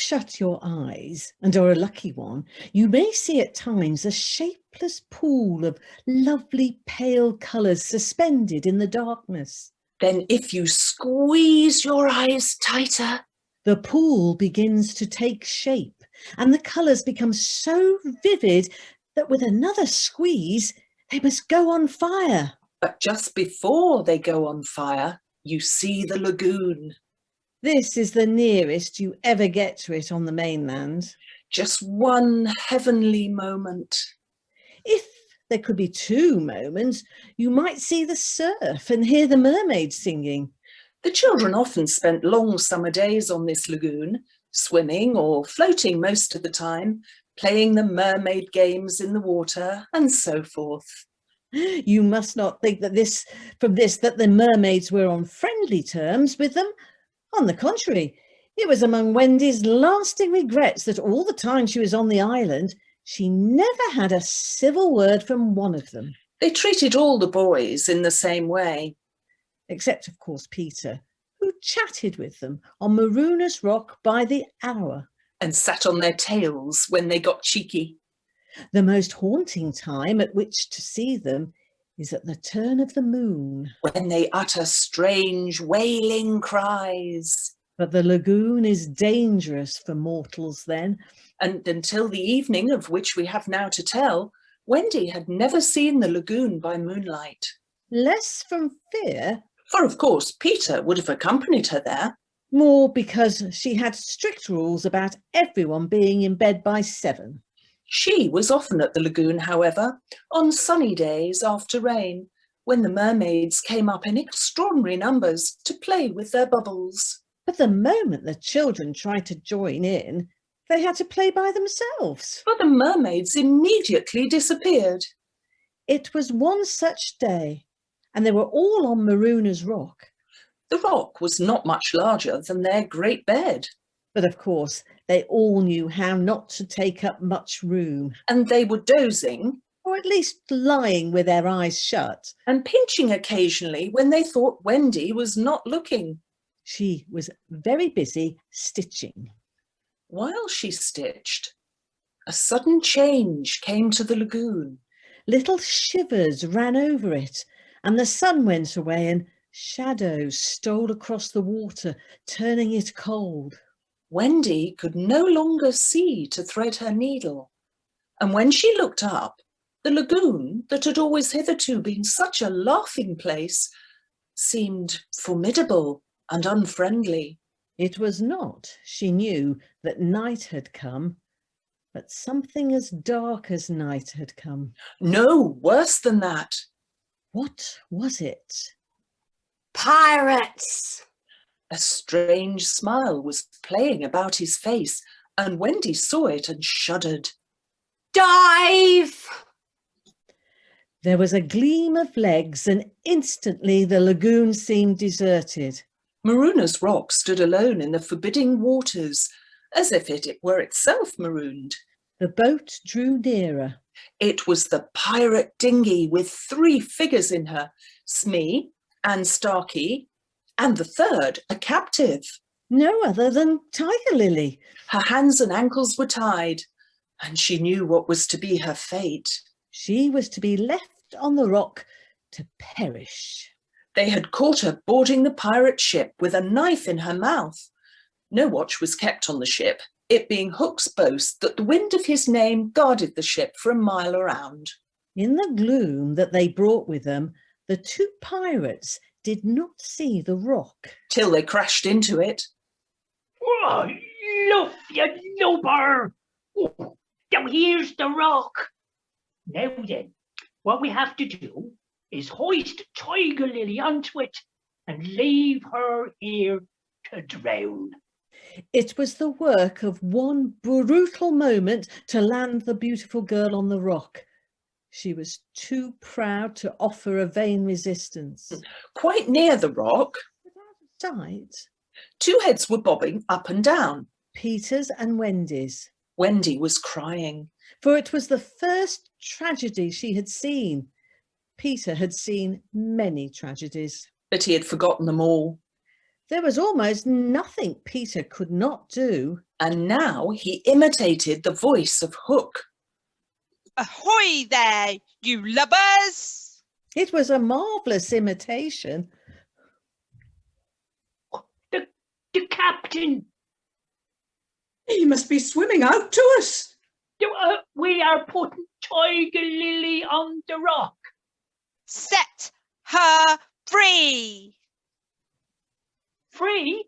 shut your eyes and are a lucky one, you may see at times a shapeless pool of lovely pale colours suspended in the darkness. Then if you squeeze your eyes tighter, the pool begins to take shape and the colours become so vivid that with another squeeze, they must go on fire. But just before they go on fire, you see the lagoon. This is the nearest you ever get to it on the mainland. Just one heavenly moment. If there could be two moments, you might see the surf and hear the mermaids singing. The children often spent long summer days on this lagoon, swimming or floating most of the time, playing the mermaid games in the water and so forth. You must not think that that the mermaids were on friendly terms with them. On the contrary, it was among Wendy's lasting regrets that all the time she was on the island, she never had a civil word from one of them. They treated all the boys in the same way. Except, of course, Peter, who chatted with them on Marooner's Rock by the hour. And sat on their tails when they got cheeky. The most haunting time at which to see them is at the turn of the moon, when they utter strange wailing cries. But the lagoon is dangerous for mortals then. And until the evening of which we have now to tell, Wendy had never seen the lagoon by moonlight. Less from fear, for of course Peter would have accompanied her there. More because she had strict rules about everyone being in bed by 7. She was often at the lagoon, however, on sunny days after rain, when the mermaids came up in extraordinary numbers to play with their bubbles. But the moment the children tried to join in, they had to play by themselves. But the mermaids immediately disappeared. It was one such day, and they were all on Marooner's Rock. The rock was not much larger than their great bed. But of course, they all knew how not to take up much room. And they were dozing, or at least lying with their eyes shut, and pinching occasionally when they thought Wendy was not looking. She was very busy stitching. While she stitched, a sudden change came to the lagoon. Little shivers ran over it, and the sun went away, and shadows stole across the water, turning it cold. Wendy could no longer see to thread her needle, and when she looked up, the lagoon, that had always hitherto been such a laughing place, seemed formidable and unfriendly. It was not, she knew, that night had come, but something as dark as night had come. No, worse than that. What was it? Pirates! A strange smile was playing about his face, and Wendy saw it and shuddered. Dive! There was a gleam of legs, and instantly the lagoon seemed deserted. Marooner's Rock stood alone in the forbidding waters, as if it were itself marooned. The boat drew nearer. It was the pirate dinghy with 3 figures in her, Smee and Starkey, and the third, a captive. No other than Tiger Lily. Her hands and ankles were tied, and she knew what was to be her fate. She was to be left on the rock to perish. They had caught her boarding the pirate ship with a knife in her mouth. No watch was kept on the ship, it being Hook's boast that the wind of his name guarded the ship for a mile around. In the gloom that they brought with them, the 2 pirates did not see the rock. Till they crashed into it. Oh, look, you lubber! Oh, now here's the rock. Now then, what we have to do is hoist Tiger Lily onto it and leave her here to drown. It was the work of one brutal moment to land the beautiful girl on the rock. She was too proud to offer a vain resistance. Quite near the rock, Without a sight, 2 heads were bobbing up and down. Peter's and Wendy's. Wendy was crying. For it was the first tragedy she had seen. Peter had seen many tragedies. But he had forgotten them all. There was almost nothing Peter could not do. And now he imitated the voice of Hook. Ahoy there, you lubbers! It was a marvellous imitation. The captain. He must be swimming out to us. We are putting Tiger Lily on the rock. Set her free! Free?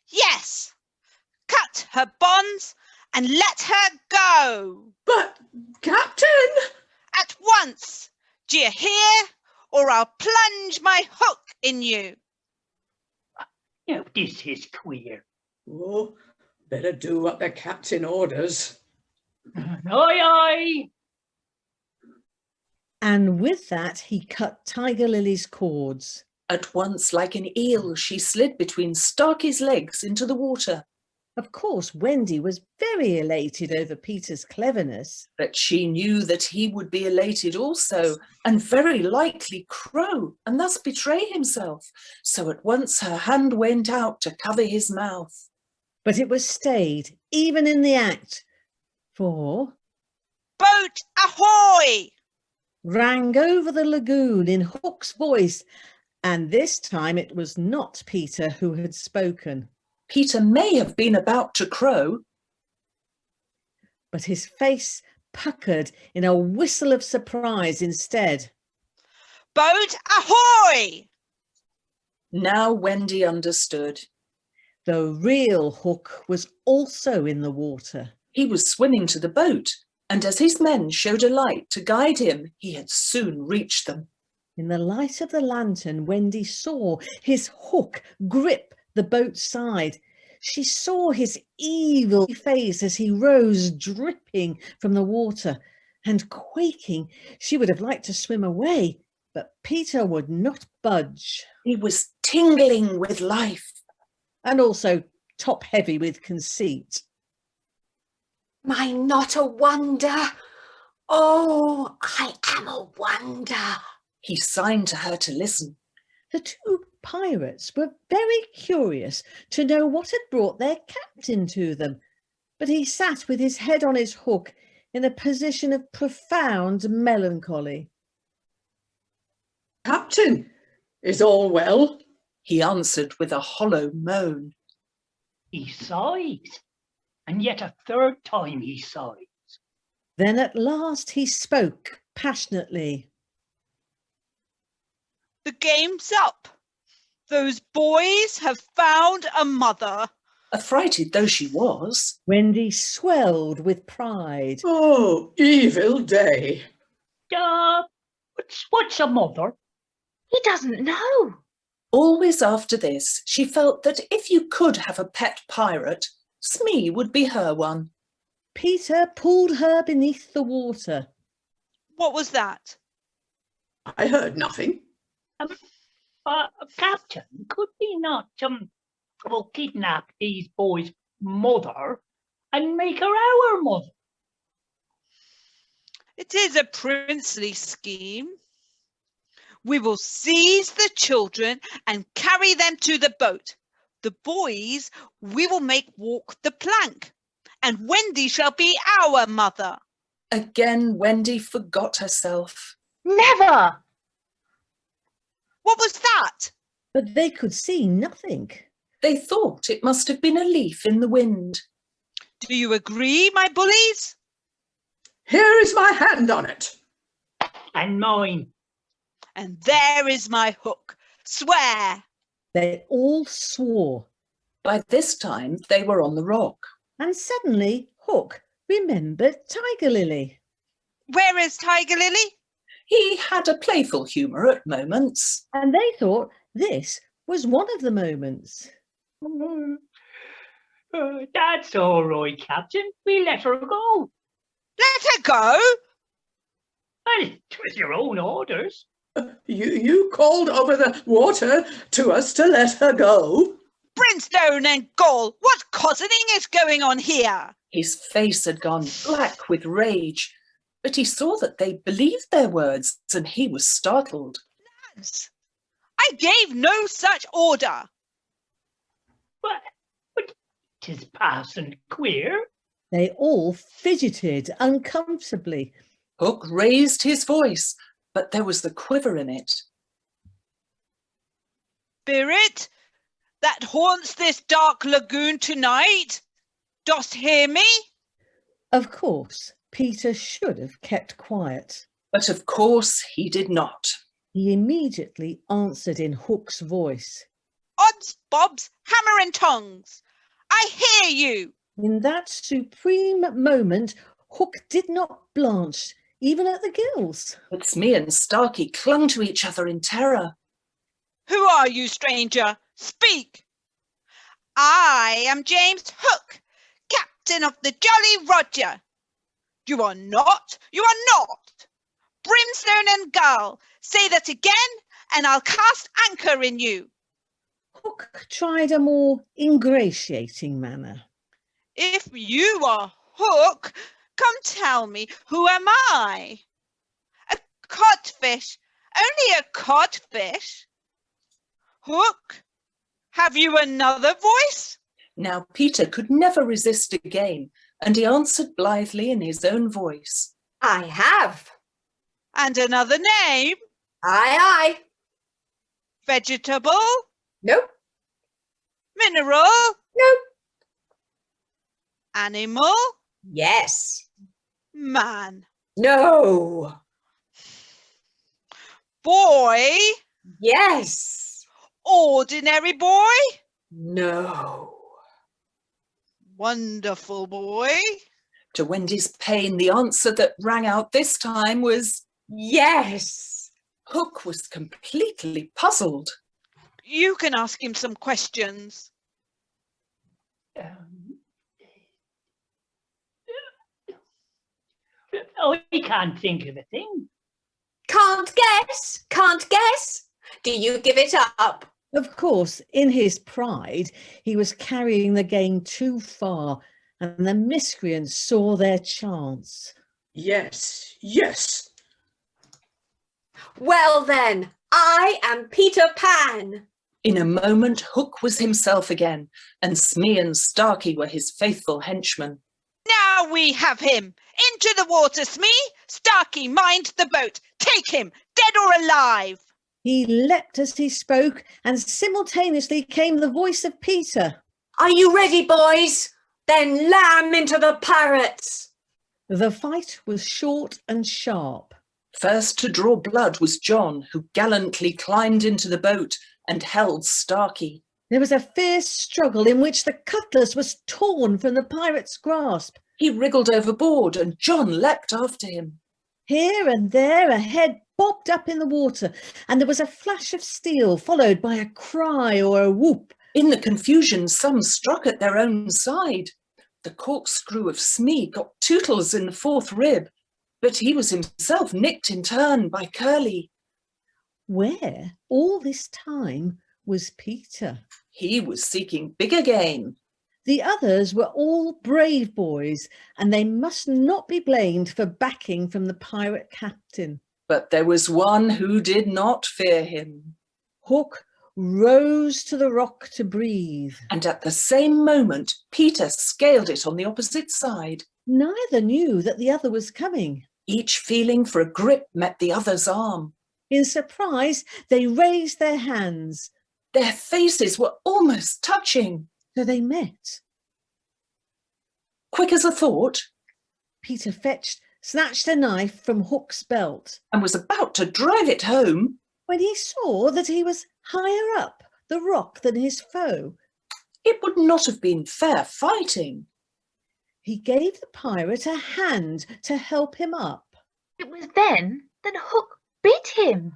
Yes! Cut her bonds and let her go! But, Captain! At once! Do you hear? Or I'll plunge my hook in you. Now, this is queer. Oh, better do what the captain orders. Aye, aye. And with that, he cut Tiger Lily's cords. At once, like an eel, she slid between Starkey's legs into the water. Of course, Wendy was very elated over Peter's cleverness. But she knew that he would be elated also, and very likely crow, and thus betray himself. So at once her hand went out to cover his mouth. But it was stayed, even in the act, for Boat ahoy! rang over the lagoon in Hook's voice, and this time it was not Peter who had spoken. Peter may have been about to crow. But his face puckered in a whistle of surprise instead. Boat ahoy! Now Wendy understood. The real Hook was also in the water. He was swimming to the boat, and as his men showed a light to guide him, he had soon reached them. In the light of the lantern, Wendy saw his hook grip the boat's side. She saw his evil face as he rose dripping from the water, and quaking, she would have liked to swim away, but Peter would not budge, He was tingling with life. and also top heavy with conceit. Am I not a wonder? Oh, I am a wonder. He signed to her to listen. The two pirates were very curious to know what had brought their captain to them, but he sat with his head on his hook in a position of profound melancholy. Captain, is all well? He answered with a hollow moan. He sighs, and yet a third time he sighs. Then at last he spoke passionately. The game's up. Those boys have found a mother. Affrighted though she was, Wendy swelled with pride. Oh, evil day. What's a mother? He doesn't know. always after this, she felt that if you could have a pet pirate, Smee would be her one. Peter pulled her beneath the water. What was that? I heard nothing. Captain, could we not kidnap these boys' mother and make her our mother? It is a princely scheme. We will seize the children and carry them to the boat. The boys we will make walk the plank, and Wendy shall be our mother. Again, Wendy forgot herself. Never! What was that? But they could see nothing. They thought it must have been a leaf in the wind. Do you agree, my bullies? Here is my hand on it. And mine. And there is my hook. Swear. They all swore. By this time, they were on the rock. And suddenly Hook remembered Tiger Lily. Where is Tiger Lily? He had a playful humour at moments. And they thought this was one of the moments. That's all right, Captain. We let her go. Let her go. Well, it was your own orders. You called over the water to us to let her go. Brimstone and gall, what cosseting is going on here? His face had gone black with rage, but he saw that they believed their words, and he was startled. Lads, I gave no such order. But 'tis passing queer. They all fidgeted uncomfortably. Hook raised his voice, but there was the quiver in it. Spirit that haunts this dark lagoon tonight, dost hear me? Of course, Peter should have kept quiet. But of course he did not. He immediately answered in Hook's voice. Odds bobs, hammer and tongs, I hear you. In that supreme moment, Hook did not blanch, even at the gills. But Smee and Starkey clung to each other in terror. Who are you, stranger? Speak. I am James Hook, captain of the Jolly Roger. You are not. Brimstone and Gull, say that again, and I'll cast anchor in you. Hook tried a more ingratiating manner. If you are Hook, come tell me, who am I? A codfish, only a codfish. Hook, have you another voice? Now Peter could never resist again, and he answered blithely in his own voice. I have. And another name? Aye. Vegetable? Nope. Mineral? Nope. Animal? Yes. Man? No. Boy? Yes. Ordinary boy? No. Wonderful boy? To Wendy's pain, the answer that rang out this time was Yes. Hook was completely puzzled. You can ask him some questions. I can't think of a thing. Can't guess. Do you give it up? Of course, in his pride, he was carrying the game too far, and the miscreants saw their chance. Yes, yes. Well then, I am Peter Pan. In a moment, Hook was himself again, and Smee and Starkey were his faithful henchmen. Now we have him. Into the water, Smee. Starkey, mind the boat. Take him, dead or alive. He leapt as he spoke, and simultaneously came the voice of Peter. Are you ready, boys? Then lam into the pirates. The fight was short and sharp. First to draw blood was John, who gallantly climbed into the boat and held Starkey. There was a fierce struggle in which the cutlass was torn from the pirate's grasp. He wriggled overboard, and John leapt after him. Here and there a head bobbed up in the water, and there was a flash of steel, followed by a cry or a whoop. In the confusion, some struck at their own side. The corkscrew of Smee got Tootles in the fourth rib, but he was himself nicked in turn by Curly. Where, all this time, was Peter? He was seeking bigger game. The others were all brave boys, and they must not be blamed for backing from the pirate captain. But there was one who did not fear him. Hook rose to the rock to breathe. And at the same moment, Peter scaled it on the opposite side. Neither knew that the other was coming. Each feeling for a grip met the other's arm. In surprise, they raised their hands. Their faces were almost touching. So they met. Quick as a thought, Peter snatched a knife from Hook's belt, and was about to drive it home when he saw that he was higher up the rock than his foe. It would not have been fair fighting. He gave the pirate a hand to help him up. It was then that Hook bit him.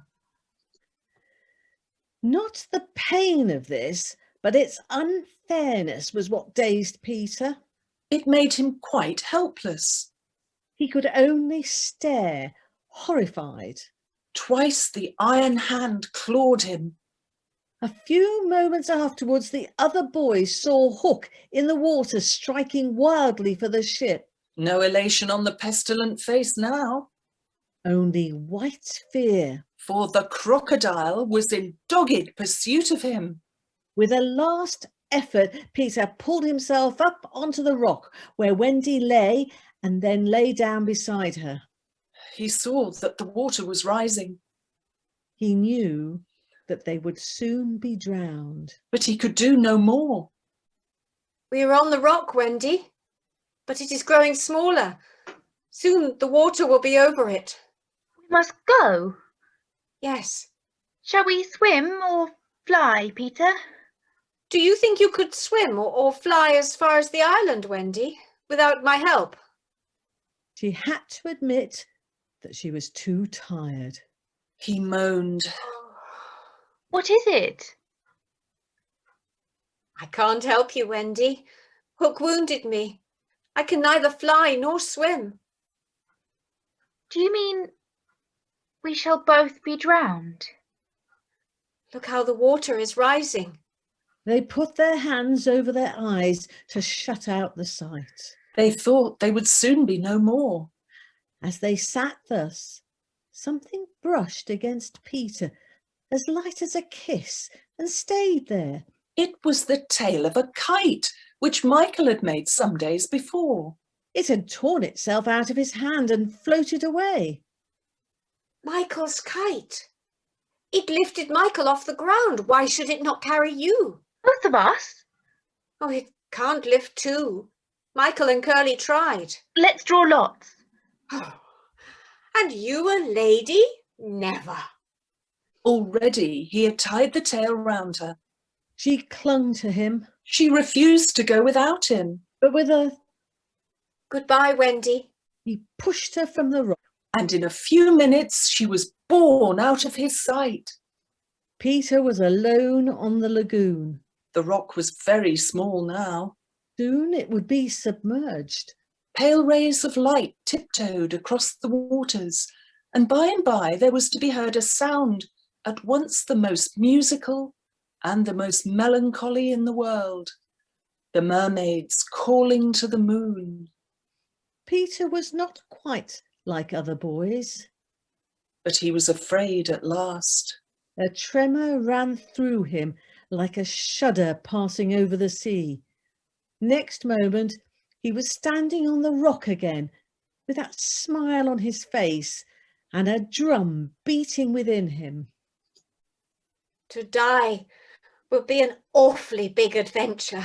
Not the pain of this, but its unfairness was what dazed Peter. It made him quite helpless. He could only stare, horrified. Twice the iron hand clawed him. A few moments afterwards, the other boys saw Hook in the water striking wildly for the ship. No elation on the pestilent face now. Only white fear. For the crocodile was in dogged pursuit of him. With a last effort, Peter pulled himself up onto the rock where Wendy lay and then lay down beside her. He saw that the water was rising, He knew that they would soon be drowned. but he could do no more. We are on the rock, Wendy, but it is growing smaller. Soon the water will be over it. We must go. Yes. Shall we swim or fly, Peter? Do you think you could swim or fly as far as the island, Wendy, without my help? She had to admit that she was too tired. He moaned. What is it? I can't help you, Wendy. Hook wounded me. I can neither fly nor swim. Do you mean we shall both be drowned? Look how the water is rising. They put their hands over their eyes to shut out the sight. They thought they would soon be no more. As they sat thus, something brushed against Peter, as light as a kiss, and stayed there. It was the tail of a kite, which Michael had made some days before. It had torn itself out of his hand and floated away. Michael's kite. It lifted Michael off the ground. Why should it not carry you? Both of us? Oh, it can't lift two. Michael and Curly tried. Let's draw lots. And you a lady? Never. Already he had tied the tail round her. She clung to him, She refused to go without him. but with a... Goodbye, Wendy. He pushed her from the rock. And in a few minutes she was borne out of his sight. Peter was alone on the lagoon. The rock was very small now. Soon it would be submerged. Pale rays of light tiptoed across the waters, and by there was to be heard a sound at once the most musical and the most melancholy in the world. The mermaids calling to the moon. Peter was not quite like other boys. But he was afraid at last. A tremor ran through him like a shudder passing over the sea. Next moment, he was standing on the rock again, with that smile on his face and a drum beating within him. To die will be an awfully big adventure.